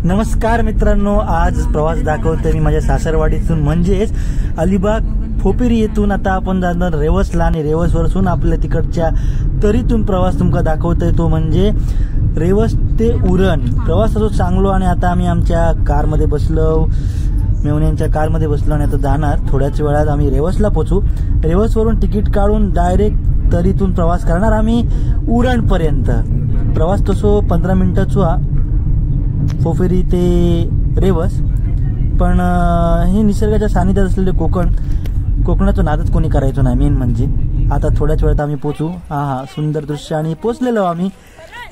नमस्कार मित्रांनो, आज प्रवास दाखवतोय मी माझ्या सासरवाडीतून म्हणजेच अलिबाग फोपेरी येथून. आता आपण जाणार रेवसला आणि रेवसवरून आपल्या तिकडच्या तरीतून प्रवास तुमका दाखवतोय, तो म्हणजे रेवस ते उरण. प्रवास असो चांगलो आणि आता आम्ही आमच्या कारमध्ये बसलो, मेवण्यांच्या कारमध्ये बसलो आणि आता जाणार. थोड्याच वेळात आम्ही रेवसला पोहोचू. रेवसवरून तिकीट काढून डायरेक्ट तरीतून प्रवास करणार आम्ही उरणपर्यंत. प्रवास तसो 15 मिनिटाचा फोपेरी ते रेवस, पण हे निसर्गाच्या सानिध्यात असलेले कोकणाचं नादच कोणी करायचो नाही. मेन म्हणजे आता थोड्याच वेळात आम्ही पोचू. हा सुंदर दृश्य आणि पोचलेलो आम्ही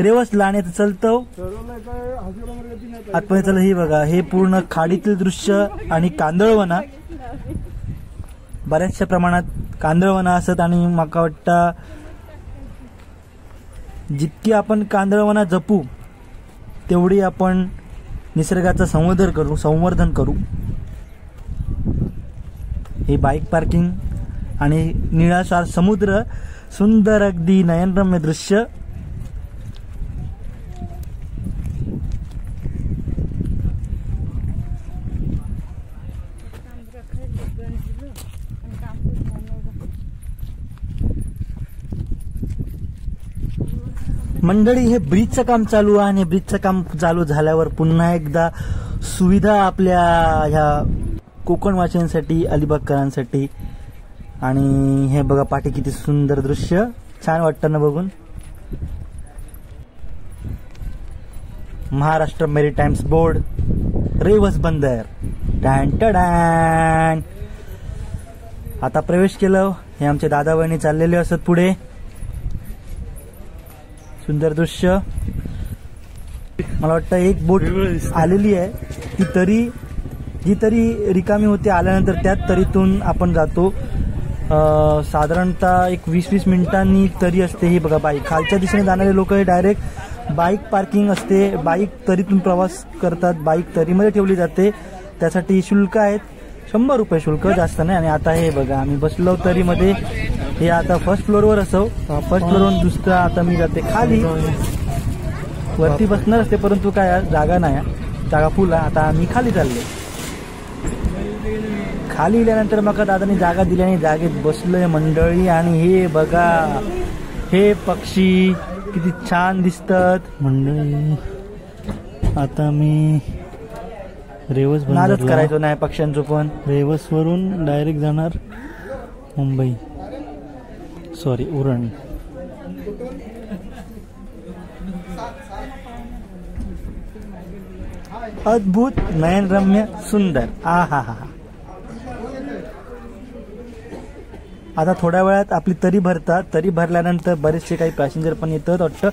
रेवसला आणि चलतो आतमध्ये. चला, ही बघा, हे पूर्ण खाडीतील दृश्य आणि कांदळवना, बऱ्याचशा प्रमाणात कांदळवना असत. आणि माका वाटतं जितकी आपण कांदळवना जपू तेवढी आपण निसर्गाचं संवर्धन करू. हे बाईक पार्किंग आणि निळाशार समुद्र, सुंदर अगदी नयनरम्य दृश्य. मंडळी, हे ब्रिजचं काम चालू आहे आणि ब्रिजचं काम चालू झाल्यावर पुन्हा एकदा सुविधा आपल्या ह्या कोकणवासियांसाठी, अलिबागकरांसाठी. आणि हे बघा पाठी किती सुंदर दृश्य, छान वाटतं ना बघून. महाराष्ट्र मेरीटाइम्स बोर्ड, रेवस बंदर. डॅन टडॅन. आता प्रवेश केलं. हे आमचे दादा वहिनी चाललेले असत पुढे. सुंदर दृश्य. मला वाटतं एक बोट आलेली आहे, जी तरी रिकामी होती. आल्यानंतर त्यात तरीतून आपण जातो. साधारणतः एक 20-20 मिनिटांनी तरी असते. ही बघा बाईक, खालच्या दिशेने जाणारे लोक हे डायरेक्ट बाईक पार्किंग असते, बाईक तरीतून प्रवास करतात. बाईक तरीमध्ये ठेवली जाते, त्यासाठी शुल्क आहेत 100 रुपये शुल्क, जास्त नाही. आणि आता हे बघा आम्ही बसलो तरीमध्ये. हे आता फर्स्ट फ्लोअरवर असो, फर्स्ट फ्लोअरवरून दुसरा. आता मी जाते खाली, वरती बसणार असते परंतु काय जागा नाही, जागा फुल आहे. आता आम्ही खाली चालले. खाली गेल्यानंतर मग दादानी जागा दिली आणि जागेत बसलोय मंडळी. आणि हे बघा, हे पक्षी किती छान दिसतात मंडळी. आता मी रेवस नादच करायचो नाही पक्ष्यांचं, पण रेवसवरून डायरेक्ट जाणार मुंबई, सॉरी उरण. अद्भुत, नयनरम्य, सुंदर. हा. आता थोड्या वेळात आपली तरी भरतात. तरी भरल्यानंतर बरेचसे काही पॅसेंजर पण येतात वाटतं.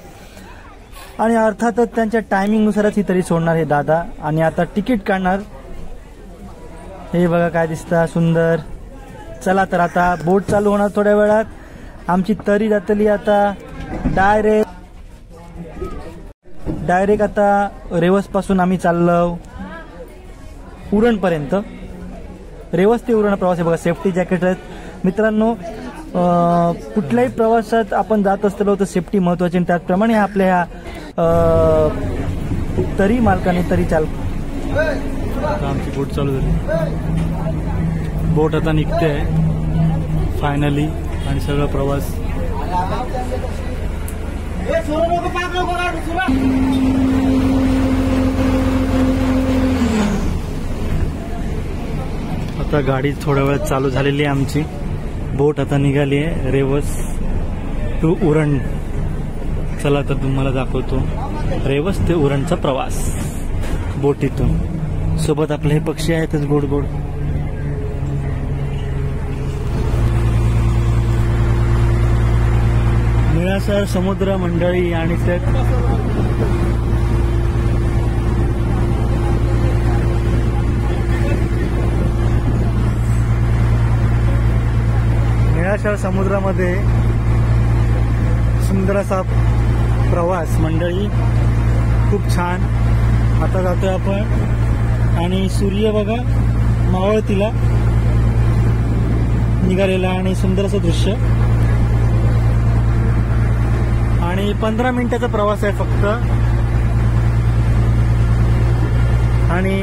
आणि अर्थातच त्यांच्या टायमिंगनुसारच ही तरी सोडणार हे दादा. आणि आता तिकीट काढणार. हे बघा काय दिसतं, सुंदर. चला तर आता बोट चालू होणार थोड्या वेळात. आमची तरी जातली आता डायरेक्ट आता रेवस पासून आम्ही चाललो उरणपर्यंत. रेवस ते उरण प्रवास आहे बघा. सेफ्टी जॅकेट आहेत मित्रांनो. कुठल्याही प्रवासात आपण जात असतो तर सेफ्टी महत्वाची. आणि त्याचप्रमाणे आपल्या ह्या तरी मालकाने तरी आमची बोट चालू झाली. बोट आता निघते फायनली आणि सगळा प्रवास. आता गाडी थोड्या वेळात चालू झालेली आहे आमची. बोट आता निघाली आहे रेवस टू उरण. चला तर तुम्हाला दाखवतो रेवस ते उरणचा प्रवास बोटीतून. सोबत आपले हे पक्षी आहेतच गोड गोड. निळाशार समुद्र मंडळी. आणि त्यात निळाशार समुद्रामध्ये सुंदर असा प्रवास मंडळी, खूप छान. आता जातोय आपण आणि सूर्य बघा मावळतीला निघालेला आणि सुंदर असं दृश्य. आणि 15 मिनिटाचा प्रवास आहे फक्त. आणि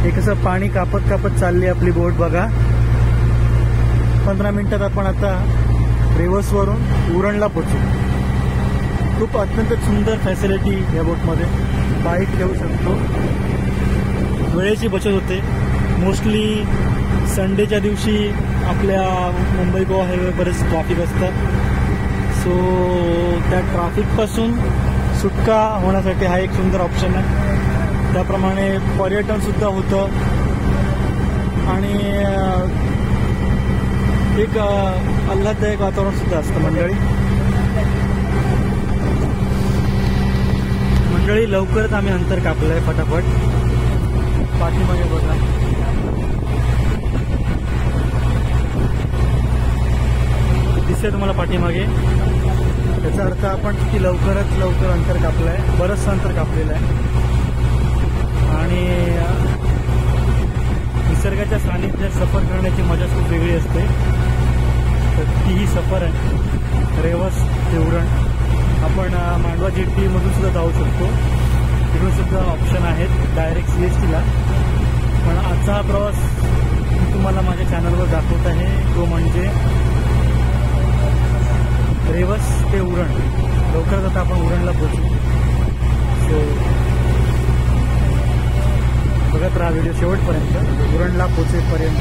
एक असं पाणी कापत कापत चालली आपली बोट बघा. 15 मिनिटात आपण आता रेवसवरून उरणला पोचू. खूप अत्यंत सुंदर फॅसिलिटी या बोटमध्ये. बाईक ठेवू शकतो, वेळेची बचत होते. मोस्टली संडेच्या दिवशी आपल्या मुंबई गोवा हायवे बरेच ट्रॅफिक असतं. सो त्या ट्रॅफिकपासून सुटका होण्यासाठी हा एक सुंदर ऑप्शन आहे. त्याप्रमाणे पर्यटनसुद्धा होतं आणि एक आल्हाददायक वातावरणसुद्धा असतं. मंडळी लवकरच आम्ही अंतर कापलं आहे फटाफट. पाठीमागे बघा, दिसतंय तुम्हाला पाठीमागे. त्याचा अर्थ आपण किती लवकरच लवकर अंतर कापलं आहे. बरंचसं अंतर कापलेलं आहे आणि निसर्गाच्या सानिध्यात सफर करण्याची मजा खूप वेगळी असते. तर तीही सफर आहे रेवस ते उरण. आपण मांडवा जेटीमधून सुद्धा जाऊ शकतो. तिकडून सुद्धा ऑप्शन आहेत डायरेक्ट CSTला. पण आजचा हा प्रवास मी तुम्हाला माझ्या चॅनलवर दाखवत आहे, तो म्हणजे रेवस ते उरण. लवकरच आता आपण उरणला पोहोचू. सो बघत राहा व्हिडिओ शेवटपर्यंत, उरणला पोचेपर्यंत.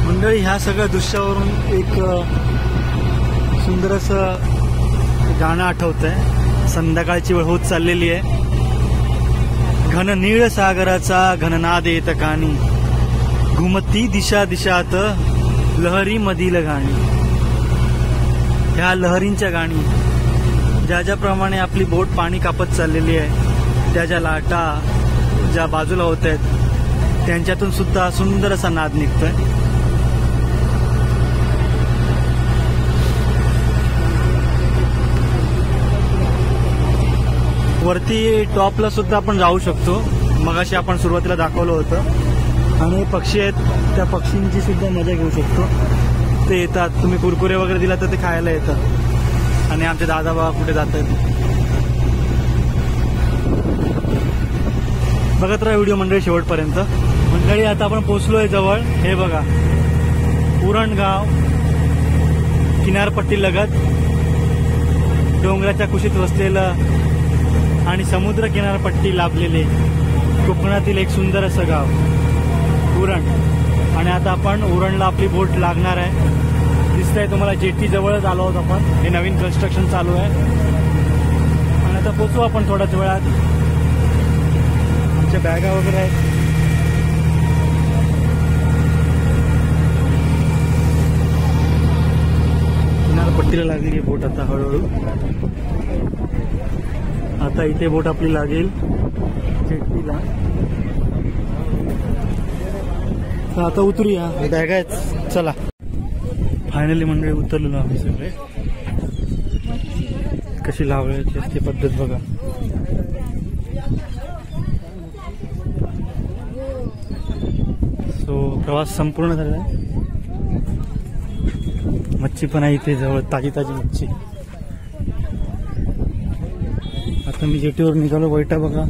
मंडळी, ह्या सगळ्या दृश्यावरून एक सुंदर असं गाणं आठवतंय. संध्याकाळची वेळ होत चाललेली आहे. घन नीळ सागराचा घननाद येत कानी, घुमती दिशा दिशात लहरी मधील गाणी. ह्या लहरींच्या गाणी, ज्या ज्याप्रमाणे आपली बोट पाणी कापत चाललेली आहे, त्या ज्या लाटा ज्या बाजूला होत आहेत, त्यांच्यातून सुद्धा सुंदर असा नाद निघतोय. वरती टॉपला सुद्धा आपण जाऊ शकतो. मगाशी आपण सुरुवातीला दाखवलं होतं. आणि पक्षी आहेत, त्या पक्षींची सुद्धा मजा घेऊ शकतो. ते येतात, तुम्ही कुरकुरे वगैरे दिला तर ते खायला येतात. आणि आमचे दादा बाबा कुठे जात आहेत बघत राहा व्हिडिओ मंडळी शेवटपर्यंत. मंडळी आता आपण पोहोचलोय जवळ. हे बघा, उरण गाव किनारपट्टी लगत, डोंगराच्या कुशीत वसलेलं आणि समुद्र किनारपट्टी लाभलेले कोकणातील एक सुंदर असं गाव उरण. आणि आता आपण उरणला आपली बोट लागणार आहे. दिसतंय तुम्हाला जेटी जवळच आलो आहोत आपण. हे नवीन कन्स्ट्रक्शन चालू आहे आणि आता पोचू आपण थोड्याच वेळात. आमच्या बॅगा वगैरे आहेत. किनारपट्टीला लागली बोट आता हळूहळू. आता इथे बोट आपली लागेल जेटीला. तर आता उतरूया. बॅग आहेत, चला. फायनली मंडळी उतरलेलो आम्ही सगळे. कशी लावायची असते पद्धत बघा. सो प्रवास संपूर्ण झालेला आहे. मच्छी पण आहे इथे जवळ, ताजी ताजी मच्छी. आता मी जेटीवर निघालो. वैटा बघा.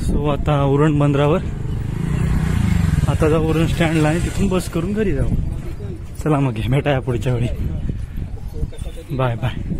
सो आता उरण बंदरावर. आता जाऊ उरण स्टँडला आणि तिथून बस करून घरी जाऊ. चला मग भेटाया पुढच्या वेळी. Bye bye.